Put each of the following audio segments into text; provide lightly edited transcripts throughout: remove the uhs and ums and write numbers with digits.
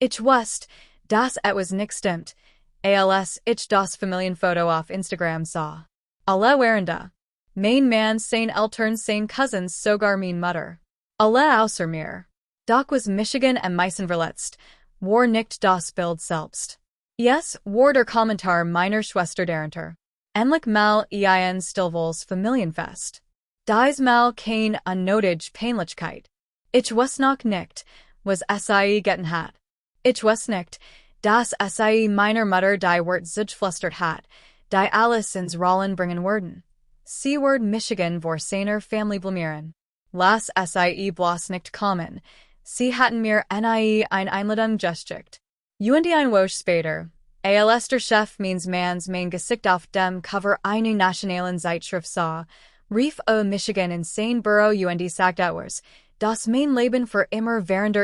Ich wusste, das etwas nicht stimmt. Als ich das Familienfoto auf Instagram sah. Alle Warende. Mein Mann seine Eltern seine Cousins sogar mein Mutter. Alle außer mir. Doch was Michigan am meisten verletzt, war nicht das Bild selbst. Es war der Kommentar meiner Schwester darunter. Endlich mal ein Stillwohls Familienfest. Dies mal kein unnötige Peinlichkeit. Ich weiß noch nicht, was sie getan hat. Ich weiß nicht, dass sie meiner Mutter die Wort zugeflüstert hat, die alles ins Rollen bringen würden. Sie word Michigan vor seiner Family blamieren. Las sie bloß nicht kommen. Sie hatten mir eine Einladung geschickt. Und ein Woche später, als der Chef meines Manns mein Gesicht auf dem Cover einer nationalen Zeitschrift sah, rief Michigan in sein Büro und sagt etwas, das mein Leben für immer während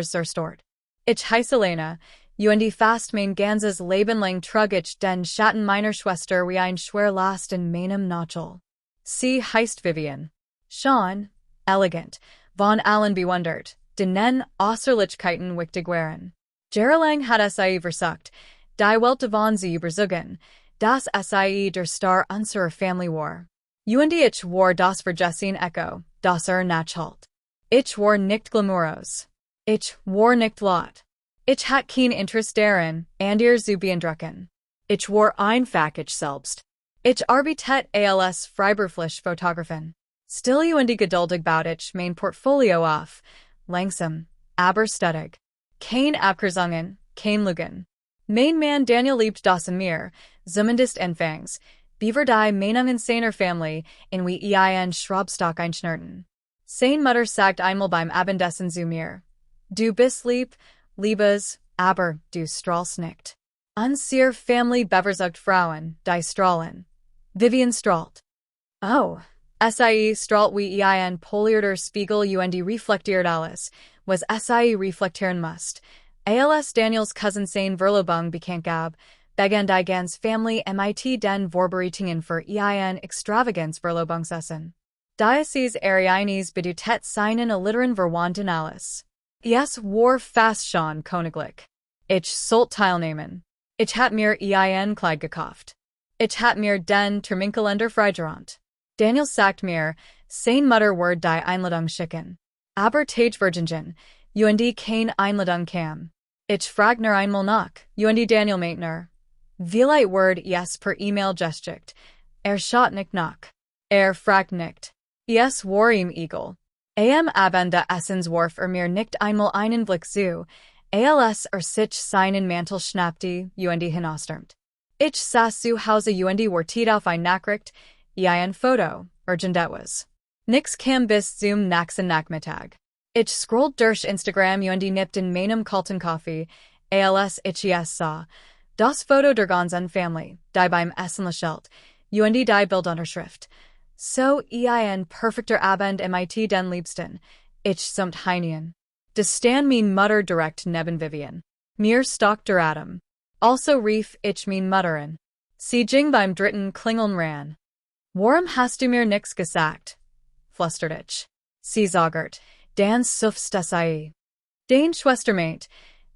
zerstört. Ich heiße Lena, und fast mein ganzes Leben lang trug ich den Schatten meiner Schwester wie ein schwer Last in meinem Notchel. Sie heißt Vivian. Schon, elegant, von allen bewundert, denen Äußerlichkeiten wichtig waren. Jahrelang hat sie versucht, die Welt davon zu überzeugen, dass sie der Star unserer Family war. Und ich war das Vergessen Echo, das nachhalt. Ich war nicht glamourös. Ich war nicht laut. Ich hatte kein Interesse daran, ihr zu beeindrucken. Ich war einfach ich selbst. Ich arbeitete als freiberufliche Fotografin. Still und geduldig baut ich mein Portfolio auf, langsam, aber stetig. Kein Abkürzungen, kein Lügen. Mein Mann Daniel liebt das an mir, zumindest anfangs, beaver die Meinungen seiner Family in wie ein Schraubstock einschnurten. Seine Mutter sagt einmal beim Abendessen zu mir, du bist lieb, liebes, aber du strahlst nicht. Unsere Family bevorzugt Frauen, die strahlen. Vivian strahlt. Oh, sie strahlt wie ein polierter Spiegel und reflektiert alles, was sie reflektieren muss. Als Daniels Cousin seine Verlobung bekannt gab, begann die ganze Family mit den Vorbereitungen für ein Extravaganz Verlobungsessen. Dieses eines bedutet seinen Litteren verwandten alles. Es war fast schon königlich. Ich sollte teilnehmen. Ich hat mir ein Kleid gekauft. Ich hat mir den Terminkalender freigeräumt. Daniel sagt mir, seine Mutter wird die Einladung schicken. Aber Virgingen, und kein Einladung kam. Ich frag nur einmal nach, und Daniel meint nur. Vielleicht wird es per E-Mail geschickt. Schaut nicht nach. Fragt nicht. Es war ihm egal. Am Abende Essenswurf mir nicht einmal einen Blick zu, als sich seinen Mantel schnappte und hinausstürmt. Ich saß zu Hause und wartet auf ein Nachricht, ein Foto, etwas. Nix kam bis zum nächsten Nachmittag. Ich scrollt durch Instagram und nippt in meinem kalten Kaffee, als ich es sah. Das Foto der ganzen Family, die beim Essen lächelt, und die Bildunterschrift. So ein perfekter Abend mit den Liebsten. Ich sumt Heinien. Das stand mein Mutter direkt neben Vivian. Mir stock der Atem. Also rief ich mein Mutter an. Sie ging beim dritten Klingeln ran. Warum hast du mir nix gesagt? Flüstert ich. Sie sagert, dann suffst sie. Dein Schwester meint,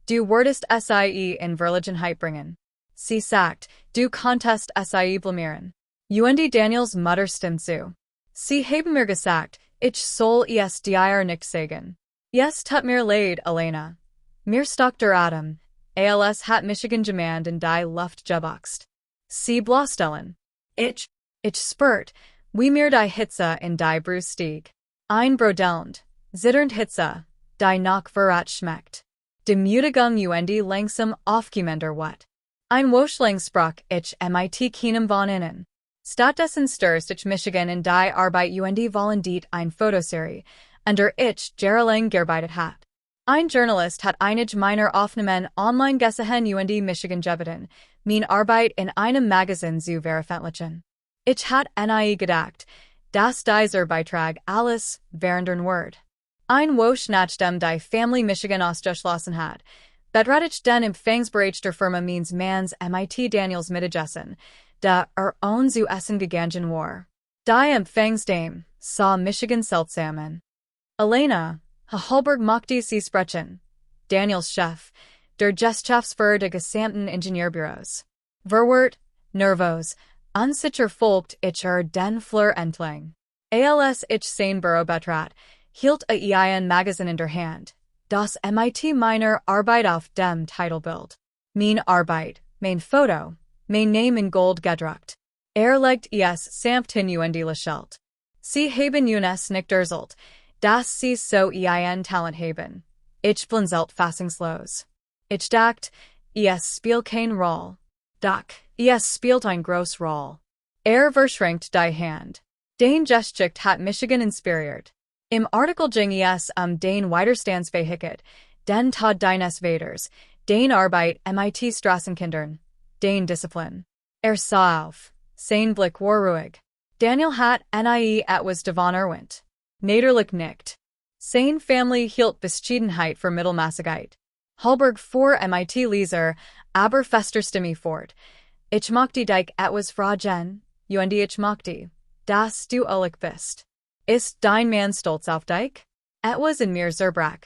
du wurdest sie in Verlegenheit bringen. Sie sagt, du konntest sie blamieren. Und Daniels Mutter stimmt zu. Sie haben mir gesagt, ich soll es dir nicht sagen. Es tut mir leid, Elena. Mir stock der Atem. Als hat Michigan jemand in die Luft geboxt. Sie bloßstellen. Ich spürt, wie mir die Hitze in die Brust stieg. Ein brodelnd, zitternd Hitze, die nach Verrat schmeckt. Die Mutigung und langsam aufgemender wat. Ein Woschlang sprach ich mit keinem von innen. Stattdessen stürzt ich Michigan in die Arbeit und wollen dit ein Fotoserie, an der ich jahrelang gearbeitet hat. Ein Journalist hat einige meiner Aufnahmen online gesehen und Michigan gebeten, mein Arbeit in einem Magazin zu veröffentlichen. Ich hat nie gedacht, dass dieser Beitrag alles verändern wird. Ein Wosch nachdem die Family Michigan ausgeschlossen hat, betrat ich den Empfangsbereich der Firma meines Manns mit Daniels Mittagessen, da own zu essen gegangen war. Die Empfangsdame sah Michigan seltsam an. Elena, Holberg mochte sie sprechen. Daniels Chef, der Gesellschaft für die gesamten Ingenieurbüros. Verwort, Nervos, unsicher folgt icher den Fleur Entlang. Als ich sein Büro betrat, hielt a ein Magazin in der Hand. Das MIT meiner Arbeit auf dem Titelbild. Mein Arbeit, mein Foto, mein Name in Gold gedruckt. Legt es samt hin und lächelt. Sie haben uns nicht erzählt, dass sie so ein Talent haben. Ich blinzelt fassungslos. Ich dacht, es spielt keine Rolle. Doch, es spielt eine große Rolle. Verschränkt die Hand. Den Geschicht hat Michigan inspiriert. Im Artikel ging es den Widerstandsfähigkeit, den Tod deines Vaters, den Arbeit MIT Straßenkindern, den Disziplin. Sah auf. Sein Blick war ruhig. Daniel hat nie etwas davon erwähnt. Naderlich nicht. Sein Family hielt Bescheidenheit für Mittelmäßigkeit. Hallberg vor MIT Leser, aber fester Stimme fort. Ich mochte dich etwas fragen, und ich mochte, dass du ehrlich bist. Ist dein Mann stolz auf dich? Etwas in mir zerbrach,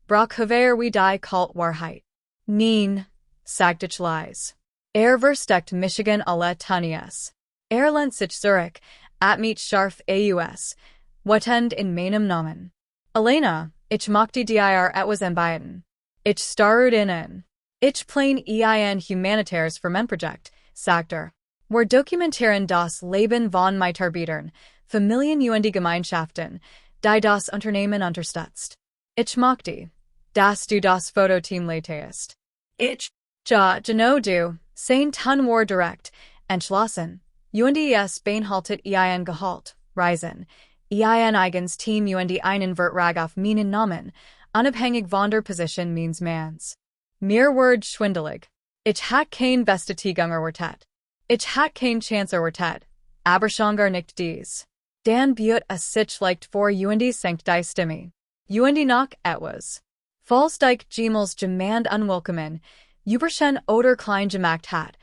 brach wie die kalt Wahrheit. Nein, sagte ich leise. Versteckt Michigan alle Tanias. Lehnt sich Zurich, at mich scharf aus, wetend in meinem Namen. Elena, ich mochte dir etwas anbieten. Ich starrte in. Ich plan ein humanitäres Firmenprojekt, sagte. Wir dokumentieren das Leben von Mitarbeitern, Familien und Gemeinschaften, die das Unternehmen unterstützt. Ich mochte, dass du das Fototeam leitest. Ich, genau du, sein Ton war direkt, entschlossen. Und es beinhaltet ein Gehalt, Reisen, ein eigens Team und einen Vertrag auf meinen Namen, unabhängig von der Position meines Manns. Mir ward schwindelig. Ich hat kein Bestätigung erwartet. Ich hat kein Chance erwartet, aber schon gar nicht dies. Dan buet es sich leicht vor und senkt die Stimme. Und noch etwas. Falls dich jemals jemand unwillkommen, Überschen oder klein gemacht hat,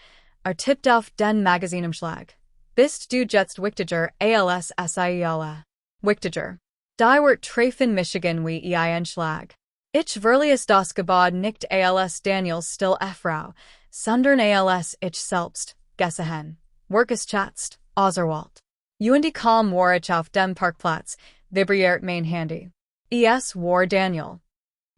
tippt auf den Magazinumschlag. Bist du jetzt wichtiger als alle. Wichtiger. Die wird treffen Michigan wie ein Schlag. Ich verlies das Gebäude nicht als Daniels still Frau, sondern als ich selbst, gesehen. Workgeschätzt, Außerwald. Und kaum war ich auf dem Parkplatz, vibriert mein Handy. Es war Daniel.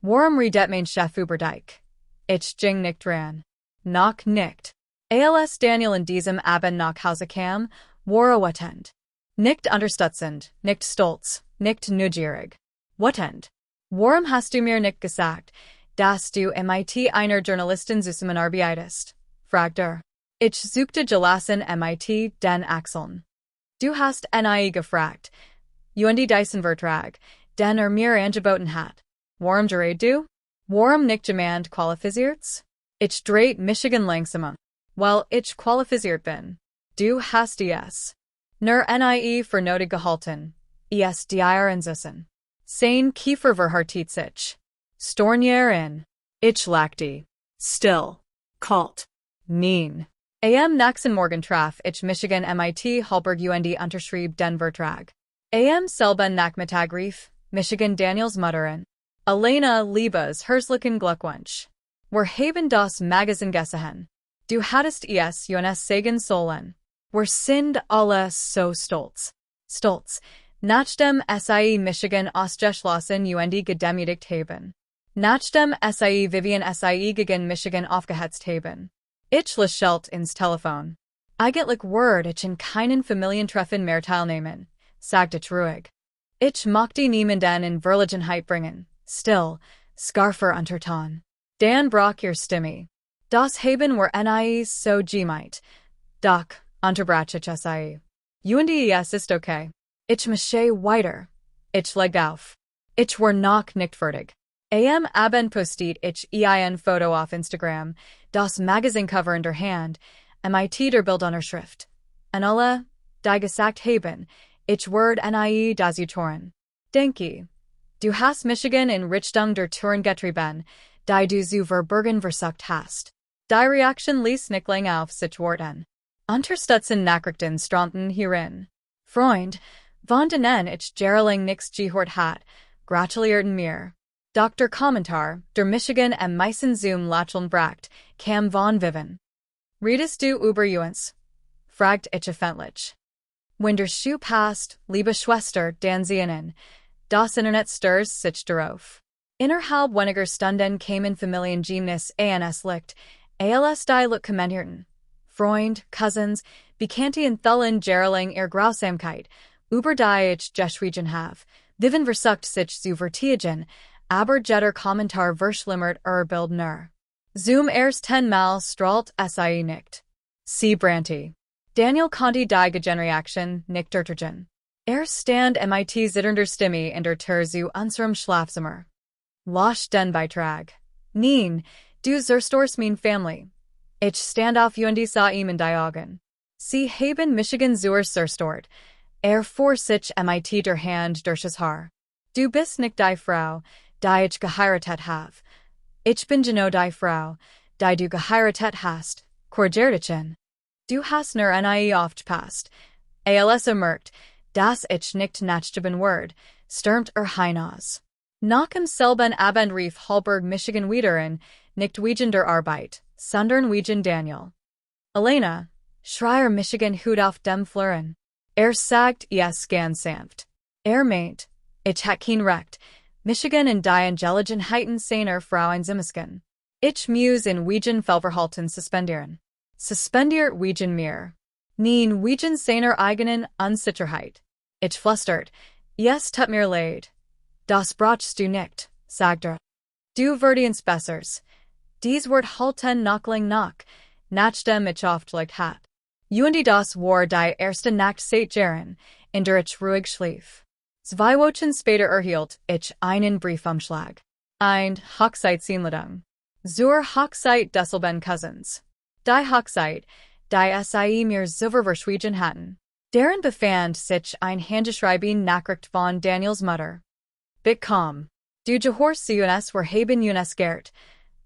Warum redet mein Chef über dich? Ich ging nicht ran. Noch nicht. Als Daniel in diesem Abend nach Hause kam, war wetend. Nicht unterstützend, nicht stolz, nicht neugierig. Wetend. Warum hast du mir nicht gesagt, dass du MIT einer Journalistin zusammenarbeitest? Fragte. Ich suchte gelassen MIT den Achseln. Du hast nie gefragt. Und diesen Vertrag, den mir angeboten hat. Warum dreht du? Warum nicht jemand qualifiziert's? Ich dreht Michigan langsamer. Weil ich qualifiziert bin. Du hast es. Nur nie für nötig gehalten. Es dir inzussen. Sein Kiefer verhartet sich. Stornier in. Ich lachte. Still. Kalt. Nein. Am nächsten Morgen traf ich Michigan MIT Hallberg und unterschrieb den Vertrag. Am selben Nachmittag rief Michigan Daniels Mutterin. Elena liebes herzlichen Glückwunsch. Wir haben das Magazin gesehen. Du hattest es uns sagen sollen. Wir sind alle so stolz. Stolz. Nachdem SIE Michigan ausgeschlossen und gedemütigt haben. Nachdem SIE Vivian SIE gegen Michigan aufgehetzt haben. Ich lächelte ins Telefon. Eigentlich würde ich in keinen Familientreffen mehr teilnehmen, sagte ich ruhig. Ich mochte niemanden in Verlegenheit bringen. Still, scharfer Unterton. Dan brach ihr Stimme. Das haben wir nie so gemeint. Doch, unterbrach ich SIE. Und es ist okay. Ich mache weiter. Ich leg auf. Ich war noch nicht fertig. Am Abend postet ich ein Foto auf Instagram, das Magazincover in der Hand, MIT der Bildunterschrift. An alle, die gesagt haben, ich werde nie das Autoren. Denke, du hast Michigan in Richtung der Touren getrieben, die du zu verbergen versucht hast. Die Reaktion ließ nicht lang auf sich warten. Unterstützen Nachrichten strömten hierin. Freund, von denen ich jahrelang nichts gehört hat, gratulierten mir. Dr. Kommentar, der Michigan am meisten zum Lächeln bracht, kam von Viven. Redest du über uns? Fragt ich öffentlich. Wenn der Schuh passt, liebe Schwester, dann Sie ihnen. Das Internet stürzt sich darauf. Innerhalb weniger Stunden kamen Familiengymnast ans Licht, als die Leute kommentierten. Freund, Cousins, Bekannte und Thullen Gerling Grausamkeit, über die ich geschrieben have. Viven versucht sich zu vertigen, aber jeder Kommentar verschlimmert Bild nur. Zum ersten Mal strahlt sie nicht. Sie brannte. Daniel konnte die Gegenreaktion nicht ertragen. Stand mit zitternder Stimme in der Tür zu unserem Schlafzimmer. Lass den Beitrag. Nein, du zerstörst mein Family. Ich stand auf und sah ihm in die Augen. Sie haben Michigan zerstört. Fuhr sich mit der Hand durchs Haar. Du bist nicht die Frau, die ich geheiratet habe. Ich bin genau die Frau, die du geheiratet hast, Korgertchen. Du hast nur nie aufgepasst. Als merkt, dass ich nicht nachgeben werde, stürmt hinaus. Nach dem selben Abend rief Hallberg Michigan wieder nicht wegen der Arbeit, sondern wegen Daniel. Elena, Schreier Michigan Hut auf dem Flören. Sagt yes ganz sanft. Meint, ich hat kein Recht, Michigan in die Angelegenheiten seiner Frauen Zimmisken. Ich muss in wegen Fehlverhalten suspendieren. Suspendiert wegen mir. Nein wegen seiner eigenen Unsicherheit. Ich flüstert, yes tut mir leid. Das brauchst du nicht, sagt. Du wirdiens bessers. Dies wird halten nachling nachdem ich aufgelegt hat. Und das war die erste Nacht seit Jahren, in der ich ruhig schlief. 2 Wochen später erhielt ich einen Briefumschlag. Ein Hochzeitseinladung. Zur Hochzeit des Selben Cousins. Die Hochzeit, die sie mir zuvor verschwiegen hatten. Darin befand sich ein handgeschrieben Nachricht von Daniels Mutter. Bitkom. Du gehorst zu uns haben uns gehört.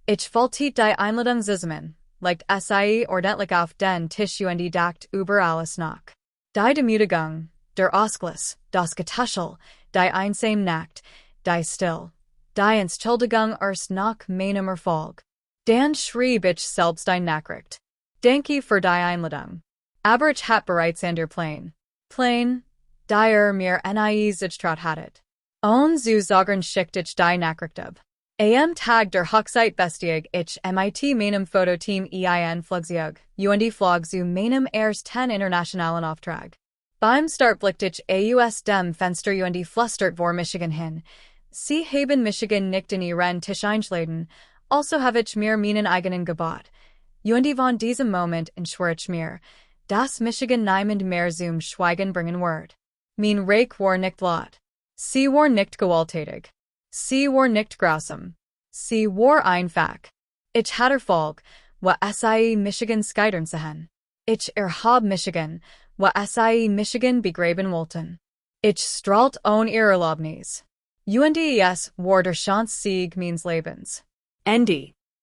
Ich wollte die Einladung zusammen, legt sie ordentlich auf den Tisch und dacht über alles nach. Die Demütigung, der Ausgleich, das Getuschel, die einsame Nacht, die Still, die Entschuldigung erst nach meinem Erfolg. Dann schrieb ich selbst die Nachricht. Danke für die Einladung. Aber ich hat bereits an der Plan, die mir nie zugetraut hattet. Und zu sagen schickt ich die Nachricht ab. Am Tag der Hochzeit bestieg ich mit meinem Fototeam Flugzeug und flog zu meinem ersten internationalen Auftrag. Beim Start blickte ich aus dem Fenster und flüstert vor Michigan hin. Sie haben Michigan nicht in ihren Tisch einschlagen, also habe ich mir meinen eigenen gebaut. Und von diesem Moment schwör ich mir, dass Michigan niemand mehr zum Schweigen bringen wird. Mein Reich war nicht laut. Sie war nicht gewalttätig. Sie war nicht grausam. Sie war einfach. Ich hatte Erfolg, wa sie Michigan scheitern sehen. Ich hab Michigan, wa sie Michigan begraben wollten. Ich strahlt ohne ihre Erlaubnis. Und es war der Chance Sieg meines Lebens. Ende.